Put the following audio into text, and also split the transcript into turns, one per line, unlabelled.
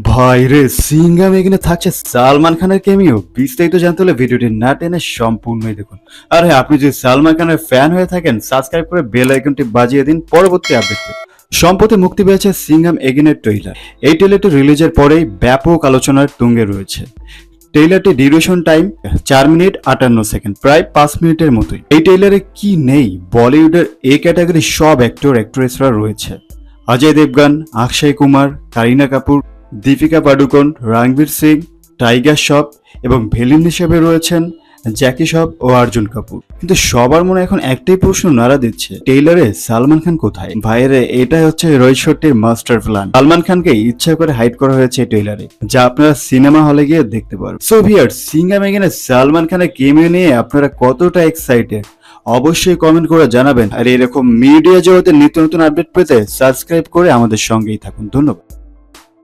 ভাই রে, সিঙ্গাম এখানে থাকছে সালমান খানের কেমিও। বিস্তারিত জানতে হলে ভিডিওটি না টেনে সম্পূর্ণই দেখুন। আর হ্যাঁ, আপনি যদি সালমান খানের ফ্যান হয়ে থাকেন, সাবস্ক্রাইব করে বেল আইকনটি বাজিয়ে দিন পরবর্তী আপডেট পেতে। সম্প্রতি মুক্তি পেয়েছে সিঙ্গাম এগেনের ট্রেইলার। এই ট্রেইলারটি রিলিজের পরেই ব্যাপক আলোচনার তুঙ্গে রয়েছে। ট্রেইলারটি ডিউরেশন টাইম 4 মিনিট 58 সেকেন্ড, প্রায় 5 মিনিটের মতোই। এই ট্রেইলারে কি নেই? বলিউডের এ ক্যাটাগরি সব অ্যাক্টর অ্যাক্ট্রেসরা রয়েছে। অজয় দেবগান, অক্ষয় কুমার, কারিনা কাপুর, দীপিকা পাডুকোন, রণবীর সিং, টাইগার শ্রফ এবং ভিলেন হিসেবে রয়েছেন জ্যাকি শ্রফ ও অর্জুন কাপুর। কিন্তু সবার মনে এখন একটাই প্রশ্ন নাড়া দিচ্ছে, টেইলারে সালমান খান কোথায়? ভাইরে, এটাই হচ্ছে রোহিত শেট্টির মাস্টার প্ল্যান। সালমান খানকে ইচ্ছা করে হাইড করা হয়েছে ট্রেইলারে, যা আপনারা সিনেমা হলে গিয়ে দেখতে পারবেন। সো ভিউয়ার্স, সিঙ্গাম এগেনে সালমান খানের কেমিও নিয়ে আপনারা কতটা এক্সাইটেড অবশ্যই কমেন্ট করে জানাবেন। আর এরকম মিডিয়া জগতের নিত্য নতুন আপডেট পেতে সাবস্ক্রাইব করে আমাদের সঙ্গেই থাকুন। ধন্যবাদ।